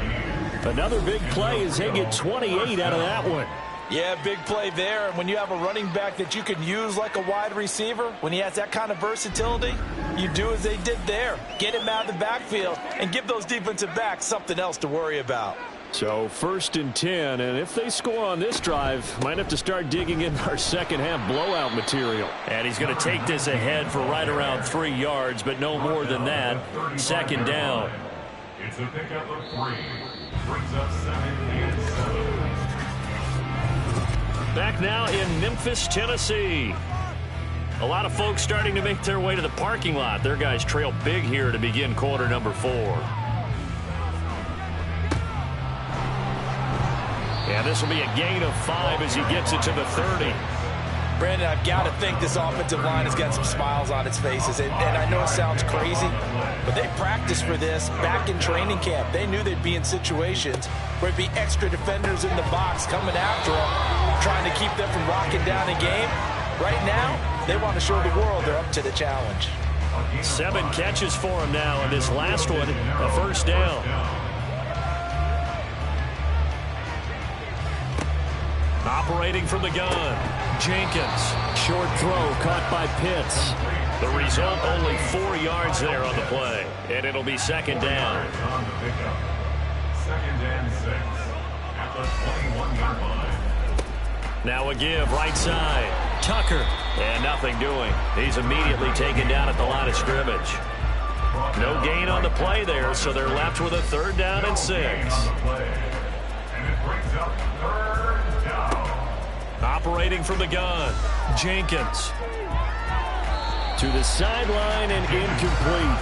Another big play as they get 28 out of that one. Yeah, big play there. And when you have a running back that you can use like a wide receiver, when he has that kind of versatility, you do as they did there. Get him out of the backfield and give those defensive backs something else to worry about. So 1st and 10, and if they score on this drive, might have to start digging in our second-half blowout material. And he's going to take this ahead for right around 3 yards, but no more than that. 2nd down. It's a pickup of 3. Brings up 2nd and 7. Back now in Memphis, Tennessee. A lot of folks starting to make their way to the parking lot. Their guys trail big here to begin quarter number 4. And this will be a gain of 5 as he gets it to the 30. Brandon, I've got to think this offensive line has got some smiles on its faces. And I know it sounds crazy, but they practiced for this back in training camp. They knew they'd be in situations where it'd be extra defenders in the box coming after them, trying to keep them from locking down a game. Right now, they want to show the world they're up to the challenge. 7 catches for him now, and this last one, a 1st down. Operating from the gun, Jenkins. Short throw caught by Pitts. The result, only 4 yards there on the play. And it'll be 2nd down. 2nd and 6 at the 21-yard line. Now a give, right side. Tucker. And nothing doing. He's immediately taken down at the line of scrimmage. No gain on the play there, so they're left with a 3rd down and 6. And it brings up 3rd down. Operating from the gun, Jenkins. To the sideline and incomplete.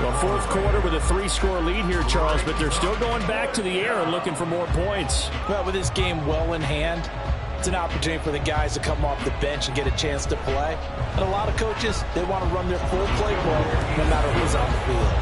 Well, 4th quarter with a 3-score lead here, Charles, but they're still going back to the air and looking for more points. Well, with this game well in hand, it's an opportunity for the guys to come off the bench and get a chance to play. And a lot of coaches, they want to run their full playbook no matter who's on the field.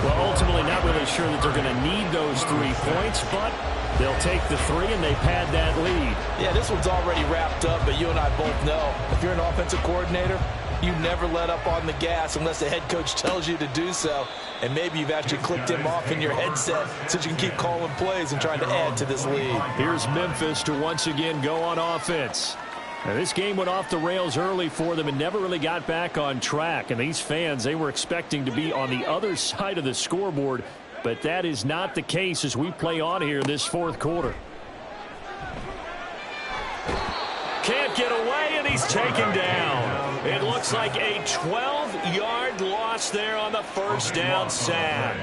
Well, ultimately, not really sure that they're going to need those 3 points, but they'll take the 3 and they pad that lead. Yeah, this one's already wrapped up, but you and I both know if you're an offensive coordinator, you never let up on the gas unless the head coach tells you to do so. And maybe you've actually clicked him off in your headset so you can keep calling plays and trying to add to this lead. Here's Memphis to once again go on offense. Now, this game went off the rails early for them and never really got back on track. And these fans, they were expecting to be on the other side of the scoreboard, but that is not the case as we play on here this fourth quarter. Can't get away, and he's taken down. It looks like a 12-yard loss there on the first down sack.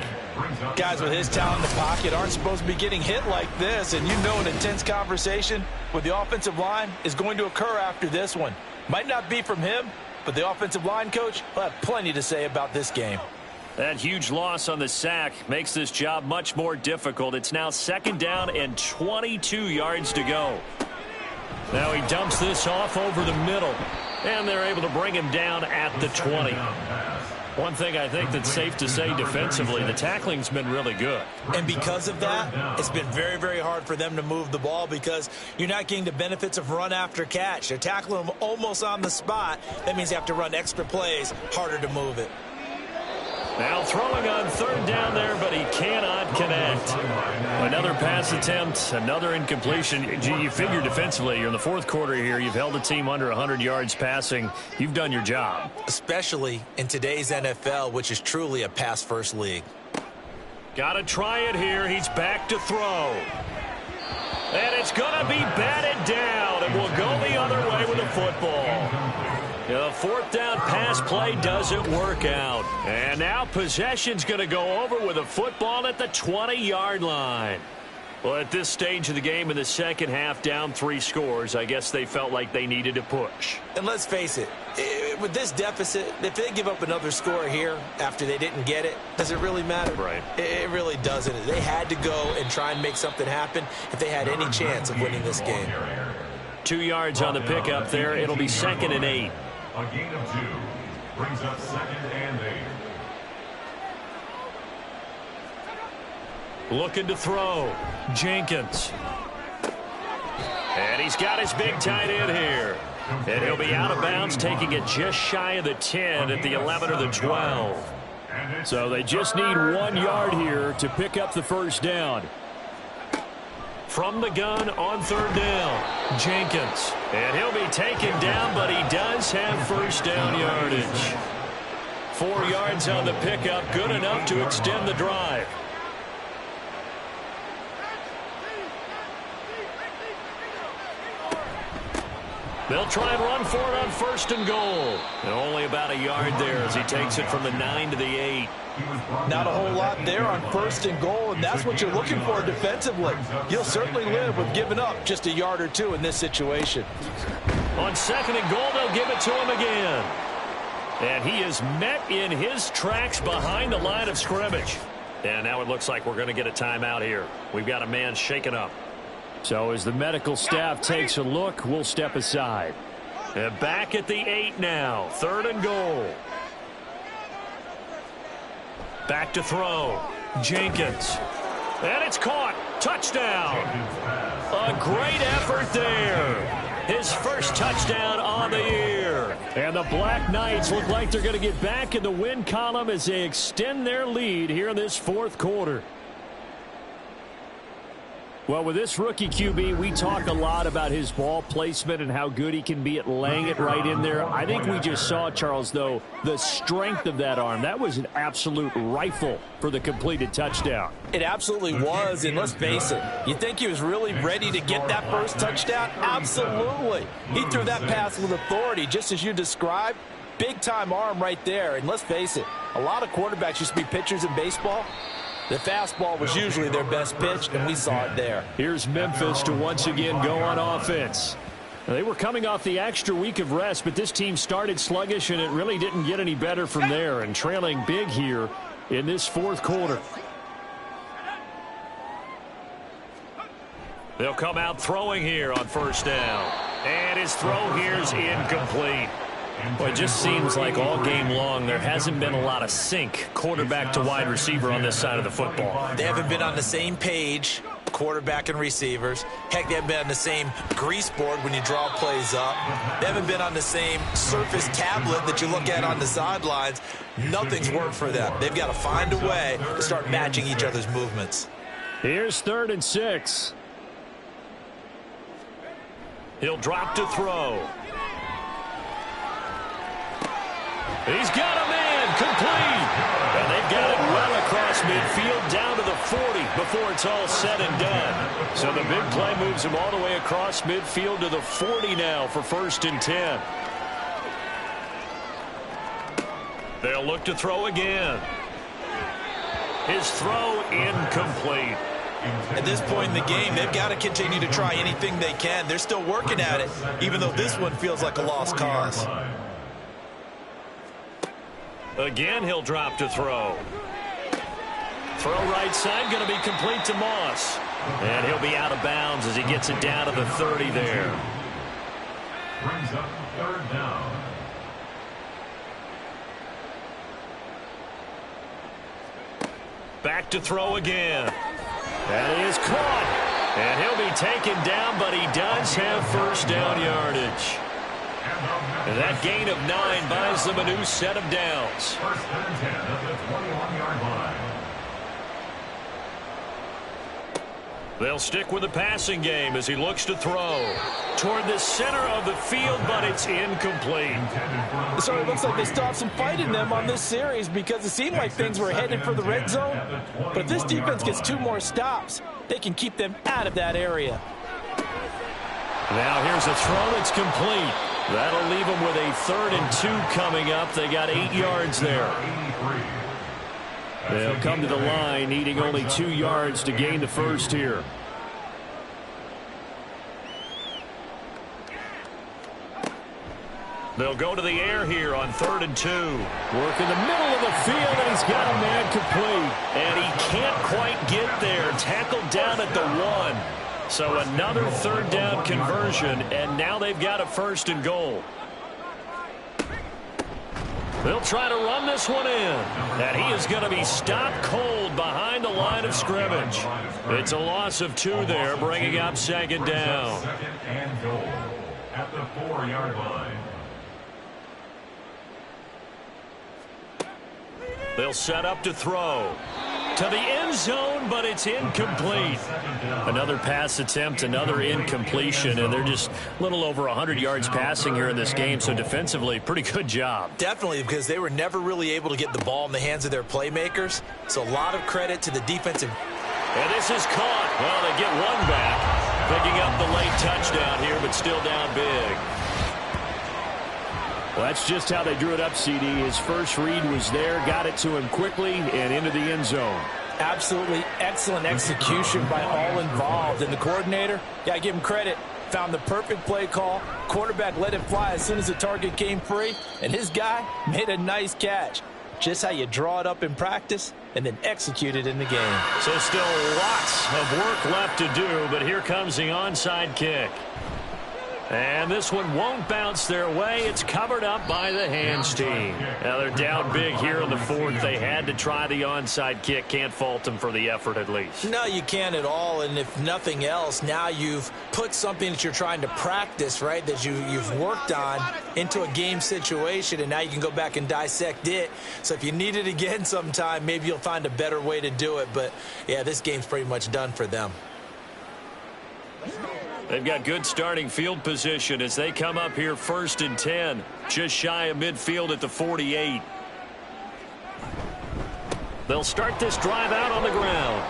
Guys with his talent in the pocket aren't supposed to be getting hit like this, and you know an intense conversation with the offensive line is going to occur after this one. Might not be from him, but the offensive line coach will have plenty to say about this game. That huge loss on the sack makes this job much more difficult. It's now second down and 22 yards to go. Now he dumps this off over the middle, and they're able to bring him down at the 20. One thing I think that's safe to say defensively, the tackling's been really good. And because of that, it's been very, very hard for them to move the ball because you're not getting the benefits of run after catch. They're tackling them almost on the spot. That means you have to run extra plays, harder to move it. Now throwing on third down there, but he cannot connect. Another pass attempt, another incompletion. You figure defensively, you're in the fourth quarter here. You've held the team under 100 yards passing. You've done your job. Especially in today's NFL, which is truly a pass-first league. Got to try it here. He's back to throw. And it's going to be batted down, and we'll go the other way with the football. The fourth down pass play doesn't work out. And now possession's going to go over with a football at the 20-yard line. Well, at this stage of the game in the second half, down 3 scores, I guess they felt like they needed to push. And let's face it, with this deficit, if they give up another score here after they didn't get it, does it really matter? Right. It really doesn't. They had to go and try and make something happen if they had any chance of winning this game. 2 yards on the pickup there. It'll be 2nd and 8. A gain of 2 brings up 2nd and 8. Looking to throw. Jenkins. And he's got his big tight end here. And he'll be out of bounds, taking it just shy of the 10 at the 11 or the 12. So they just need 1 yard here to pick up the first down. From the gun on third down, Jenkins. And he'll be taken down, but he does have first down yardage. 4 yards on the pickup, good enough to extend the drive. They'll try and run for it on 1st and goal. And only about a yard there as he takes it from the 9 to the 8. Not a whole lot there on 1st and goal, and that's what you're looking for defensively. You'll certainly live with giving up just a yard or 2 in this situation. On 2nd and goal, they'll give it to him again. And he is met in his tracks behind the line of scrimmage. And now it looks like we're going to get a timeout here. We've got a man shaken up. So as the medical staff takes a look, we'll step aside. And back at the 8 now. 3rd and goal. Back to throw. Jenkins. And it's caught. Touchdown. A great effort there. His first touchdown on the year. And the Black Knights look like they're going to get back in the win column as they extend their lead here in this fourth quarter. Well, with this rookie QB, we talk a lot about his ball placement and how good he can be at laying it right in there. I think we just saw, Charles, though, the strength of that arm. That was an absolute rifle for the completed touchdown. It absolutely was, and let's face it, you think he was really ready to get that first touchdown? Absolutely. He threw that pass with authority, just as you described. Big-time arm right there, and let's face it, a lot of quarterbacks used to be pitchers in baseball. The fastball was usually their best pitch, and we saw it there. Here's Memphis to once again go on offense. Now, they were coming off the extra week of rest, but this team started sluggish, and it really didn't get any better from there, and trailing big here in this fourth quarter. They'll come out throwing here on 1st down. And his throw here is incomplete. Well, it just seems like all game long there hasn't been a lot of sync quarterback to wide receiver on this side of the football. They haven't been on the same page, quarterback and receivers. Heck, they haven't been on the same grease board when you draw plays up. They haven't been on the same surface tablet that you look at on the sidelines. Nothing's worked for them. They've got to find a way to start matching each other's movements. Here's 3rd and 6. He'll drop to throw. He's got a man complete. And they've got it well across midfield down to the 40 before it's all said and done. So the big play moves him all the way across midfield to the 40 now for 1st and 10. They'll look to throw again. His throw incomplete. At this point in the game, they've got to continue to try anything they can. They're still working at it, even though this one feels like a lost cause. Again, he'll drop to throw. Throw right side, going to be complete to Moss. And he'll be out of bounds as he gets it down to the 30 there. Brings up 3rd down. Back to throw again. That is caught. And he'll be taken down, but he does have 1st down yardage. And that gain of 9 buys them a new set of downs. 1st and 10 at the 21-yard line. They'll stick with the passing game as he looks to throw toward the center of the field, but it's incomplete. So it looks like they still have some fight in them on this series because it seemed like things were headed for the red zone. But if this defense gets 2 more stops, they can keep them out of that area. Now here's a throw that's complete. That'll leave them with a 3rd and 2 coming up. They got 8 yards there. They'll come to the line, needing only 2 yards to gain the 1st here. They'll go to the air here on 3rd and 2. Work in the middle of the field, and he's got a man complete. And he can't quite get there. Tackled down at the 1. So another 3rd down conversion, and now they've got a 1st and goal. They'll try to run this one in. And he is going to be stopped cold behind the line of scrimmage. It's a loss of 2 there, bringing up 2nd down. 2nd and goal at the 4-yard line. They'll set up to throw to the end zone, but it's incomplete. Another pass attempt, another incompletion, and they're just a little over 100 yards passing here in this game, so defensively, pretty good job. Definitely, because they were never really able to get the ball in the hands of their playmakers. So a lot of credit to the defensive. And this is caught. Well, they get 1 back, picking up the late touchdown here, but still down big. Well, that's just how they drew it up, CD. His first read was there, got it to him quickly, and into the end zone. Absolutely excellent execution by all involved. And the coordinator, yeah, I give him credit, found the perfect play call. Quarterback let it fly as soon as the target came free, and his guy made a nice catch. Just how you draw it up in practice and then execute it in the game. So still lots of work left to do, but here comes the onside kick. And this one won't bounce their way. It's covered up by the hands team. Now they're down big here in the 4th. They had to try the onside kick. Can't fault them for the effort at least. No, you can't at all. And if nothing else, now you've put something that you're trying to practice, right, that you've worked on into a game situation, and now you can go back and dissect it. So if you need it again sometime, maybe you'll find a better way to do it. But, yeah, this game's pretty much done for them. They've got good starting field position as they come up here 1st and 10, just shy of midfield at the 48. They'll start this drive out on the ground.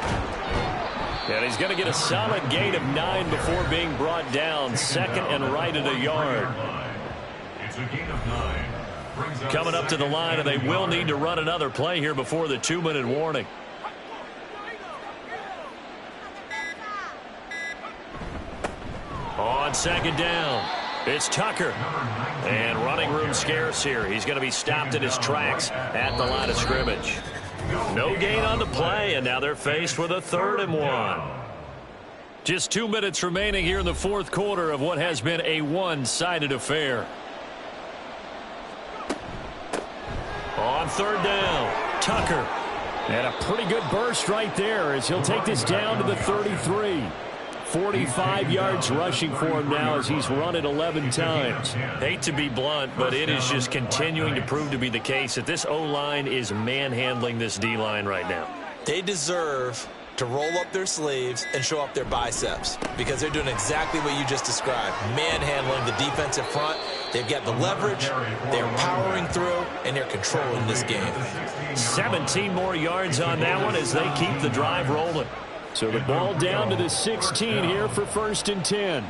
And he's going to get a solid gain of 9 before being brought down. 2nd and right at a yard. It's a gain of 9. Coming up to the line, and they will need to run another play here before the 2-minute warning. On 2nd down, it's Tucker. And running room scarce here. He's going to be stopped in his tracks at the line of scrimmage. No gain on the play, and now they're faced with a 3rd and 1. Just 2 minutes remaining here in the 4th quarter of what has been a one-sided affair. On 3rd down, Tucker. And a pretty good burst right there as he'll take this down to the 33. 45 yards rushing for him now as he's run it 11 times. Hate to be blunt, but it is just continuing to prove to be the case that this O-line is manhandling this D-line right now. They deserve to roll up their sleeves and show up their biceps because they're doing exactly what you just described, manhandling the defensive front. They've got the leverage, they're powering through, and they're controlling this game. 17 more yards on that one as they keep the drive rolling. So the ball down to the 16 here for 1st and 10.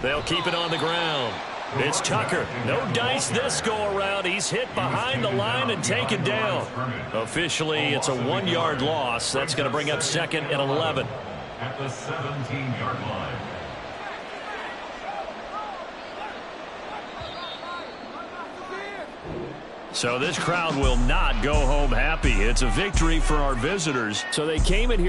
They'll keep it on the ground. It's Tucker. No dice this go-around. He's hit behind the line and taken down. Officially, it's a 1-yard loss. That's going to bring up 2nd and 11. At the 17-yard line. So this crowd will not go home happy. It's a victory for our visitors. So they came in here